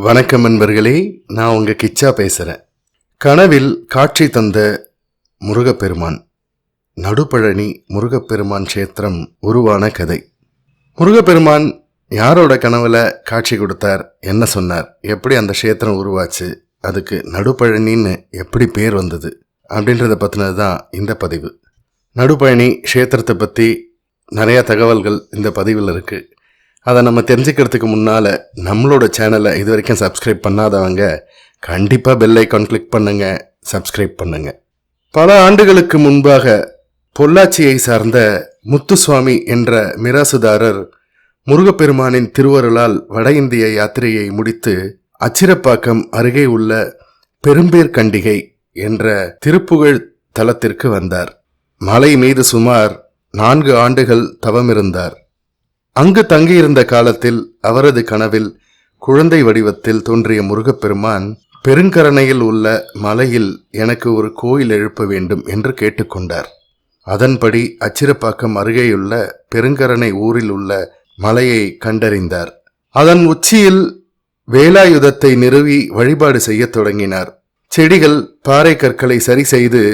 வணக்கம் நண்பர்களே, நான் உங்க கிச்சா பேசுகிறேன். கனவில் காட்சி தந்த முருகப்பெருமான். நடுப்பழனி முருகப்பெருமான் க்ஷேத்திரம் உருவான கதை. முருகப்பெருமான் யாரோட கனவுல காட்சி கொடுத்தார், என்ன சொன்னார், எப்படி அந்த க்ஷேத்திரம் உருவாச்சு, அதுக்கு நடுப்பழனின்னு எப்படி பேர் வந்தது அப்படின்றத பற்றினது தான் இந்த பதிவு. நடுப்பழனி க்ஷேத்திரத்தை பற்றி நிறையா தகவல்கள் இந்த பதிவில் இருக்குது. அதை நம்ம தெரிஞ்சுக்கிறதுக்கு முன்னால் நம்மளோட சேனலை இது வரைக்கும் சப்ஸ்கிரைப் பண்ணாதவங்க கண்டிப்பாக பெல் ஐக்கான் கிளிக் பண்ணுங்கள், சப்ஸ்கிரைப் பண்ணுங்கள். பல ஆண்டுகளுக்கு முன்பாக பொள்ளாச்சியை சார்ந்த முத்துசுவாமி என்ற மிராசுதாரர் முருகப்பெருமானின் திருவருளால் வட இந்திய யாத்திரையை முடித்து அச்சிரப்பாக்கம் அருகே உள்ள பெரும்பேர்கண்டிகை என்ற திருப்புகழ் தலத்திற்கு வந்தார். மலை மீது சுமார் 4 ஆண்டுகள் தவமிருந்தார். அங்கு தங்கியிருந்த காலத்தில் அவரது கனவில் குழந்தை வடிவத்தில் தோன்றிய முருகப்பெருமான் பெருங்கரணையில் உள்ள மலையில் எனக்கு ஒரு கோயில் எழுப்ப வேண்டும் என்று கேட்டுக்கொண்டார். அதன்படி அச்சிரப்பாக்கம் அருகேயுள்ள பெருங்கரணை ஊரில் உள்ள மலையை கண்டறிந்தார். அதன் உச்சியில் வேலாயுதத்தை நிறுவி வழிபாடு செய்ய தொடங்கினார். செடிகள், பாறை கற்களை சரி செய்து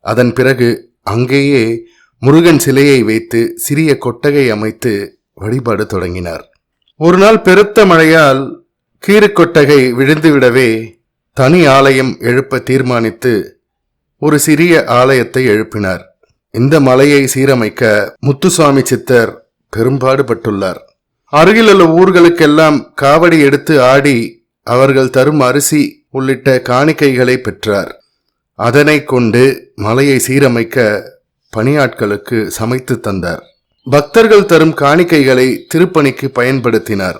அதன் பிறகு அங்கேயே முருகன் சிலையை வைத்து சிறிய கொட்டகை அமைத்து வழிபாடு தொடங்கினார். ஒரு நாள் பெருத்த மழையால் கீறுக்கொட்டகை விழுந்துவிடவே தனி ஆலயம் எழுப்ப தீர்மானித்து ஒரு சிறிய ஆலயத்தை எழுப்பினார். இந்த மலையை சீரமைக்க முத்துசுவாமி சித்தர் பெரும்பாடுபட்டுள்ளார். அருகிலுள்ள ஊர்களுக்கெல்லாம் காவடி எடுத்து ஆடி அவர்கள் தரும் அரிசி உள்ளிட்ட காணிக்கைகளை பெற்றார். அதனை கொண்டு மலையை சீரமைக்க பணியாட்களுக்கு சமைத்து தந்தார். பக்தர்கள் தரும் காணிக்கைகளை திருப்பணிக்கு பயன்படுத்தினார்.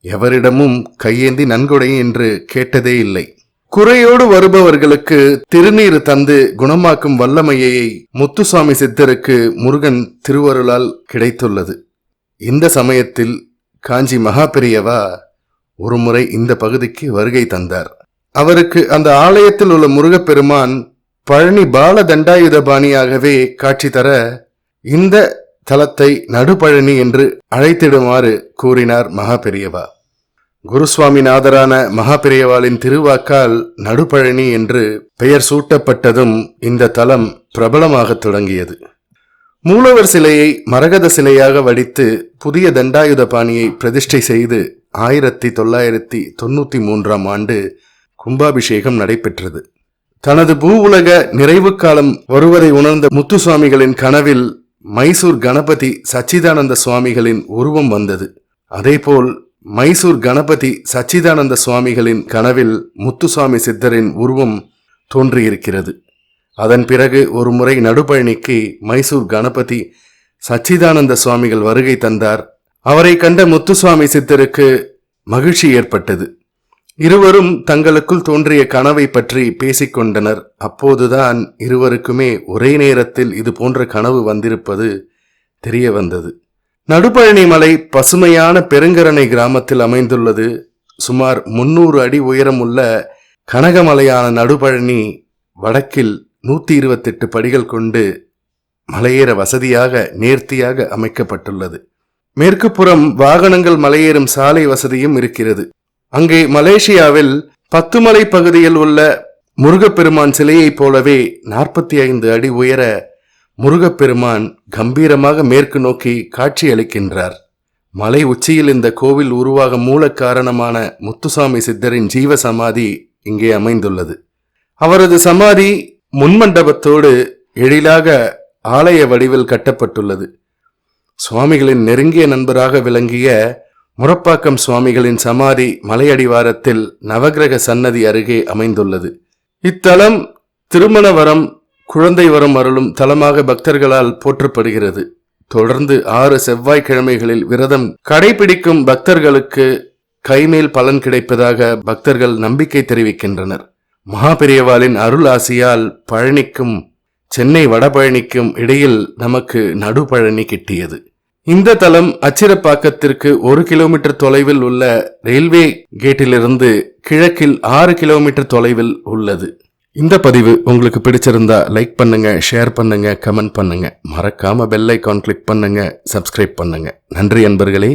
எவரிடமும் கையேந்தி நன்கொடை என்று கேட்டதே இல்லை. குறையோடு வருபவர்களுக்கு திருநீர் தந்து குணமாக்கும் வல்லமையை முத்துசுவாமி சித்தருக்கு முருகன் திருவருளால் கிடைத்துள்ளது. இந்த சமயத்தில் காஞ்சி மகாபெரியவா ஒரு முறை இந்த பகுதிக்கு வருகை தந்தார். அவருக்கு அந்த ஆலயத்தில் உள்ள முருகப்பெருமான் பழனி பால தண்டாயுதபாணியாகவே காட்சி தர இந்த தலத்தை நடுப்பழனி என்று அழைத்திடுமாறு கூறினார் மகாபெரியவா. குருசுவாமிநாதரான மகாபெரியவாளின் திருவாக்கால் நடுப்பழனி என்று பெயர் சூட்டப்பட்டதும் இந்த தலம் பிரபலமாக தொடங்கியது. மூலவர் சிலையை மரகத சிலையாக வடித்து புதிய தண்டாயுதபாணியை பிரதிஷ்டை செய்து 1993 ஆண்டு கும்பாபிஷேகம் நடைபெற்றது. தனது பூ உலக நிறைவு காலம் வருவதை உணர்ந்த முத்துசுவாமிகளின் கனவில் மைசூர் கணபதி சச்சிதானந்த சுவாமிகளின் உருவம் வந்தது. அதேபோல் மைசூர் கணபதி சச்சிதானந்த சுவாமிகளின் கனவில் முத்துசுவாமி சித்தரின் உருவம் தோன்றியிருக்கிறது. அதன் பிறகு ஒரு முறை நடுப்பழனிக்கு மைசூர் கணபதி சச்சிதானந்த சுவாமிகள் வருகை தந்தார். அவரை கண்ட முத்துசுவாமி சித்தருக்கு மகிழ்ச்சி ஏற்பட்டது. இருவரும் தங்களுக்குள் தோன்றிய கனவை பற்றி பேசிக்கொண்டனர். அப்போதுதான் இருவருக்குமே ஒரே நேரத்தில் இது போன்ற கனவு வந்திருப்பது தெரிய வந்தது. நடுப்பழனி மலை பசுமையான பெருங்கரணை கிராமத்தில் அமைந்துள்ளது. சுமார் 300 அடி உயரம் உள்ள கனகமலையான நடுப்பழனி வடக்கில் 128 படிகள் கொண்டு மலையேற வசதியாக நேர்த்தியாக அமைக்கப்பட்டுள்ளது. மேற்கு புறம் வாகனங்கள் மலையேறும் சாலை வசதியும் இருக்கிறது. அங்கே மலேசியாவில் 10 மலை பகுதியில் உள்ள முருகப்பெருமான் சிலையைப் போலவே 45 அடி உயர முருகப்பெருமான் கம்பீரமாக மேற்கு நோக்கி காட்சி அளிக்கின்றார். மலை உச்சியில் இந்த கோவில் உருவாக மூல காரணமான முத்துசுவாமி சித்தரின் ஜீவ சமாதி இங்கே அமைந்துள்ளது. அவரது சமாதி முன்மண்டபத்தோடு எழிலாக ஆலய வடிவில் கட்டப்பட்டுள்ளது. சுவாமிகளின் நெருங்கிய நண்பராக விளங்கிய முரப்பாக்கம் சுவாமிகளின் சமாதி மலையடிவாரத்தில் நவகிரக சன்னதி அருகே அமைந்துள்ளது. இத்தலம் திருமண வரம், குழந்தை வரம் அருளும் தலமாக பக்தர்களால் போற்றப்படுகிறது. தொடர்ந்து 6 செவ்வாய்க்கிழமைகளில் விரதம் கடைபிடிக்கும் பக்தர்களுக்கு கைமேல் பலன் கிடைப்பதாக பக்தர்கள் நம்பிக்கை தெரிவிக்கின்றனர். மகாபெரியவாளின் அருள் ஆசியால் பழனிக்கும் சென்னை வடபழனிக்கும் இடையில் நமக்கு நடுப்பழனி கிட்டியது. இந்த தலம் அச்சிரப்பாக்கத்திற்கு 1 கிலோமீட்டர் தொலைவில் உள்ள ரயில்வே கேட்டிலிருந்து கிழக்கில் 6 கிலோமீட்டர் தொலைவில் உள்ளது. இந்த பதிவு உங்களுக்கு பிடிச்சிருந்தா லைக் பண்ணுங்க, ஷேர் பண்ணுங்க, கமெண்ட் பண்ணுங்க. மறக்காம பெல் ஐக்கான் கிளிக் பண்ணுங்க, சப்ஸ்கிரைப் பண்ணுங்க. நன்றி நண்பர்களே.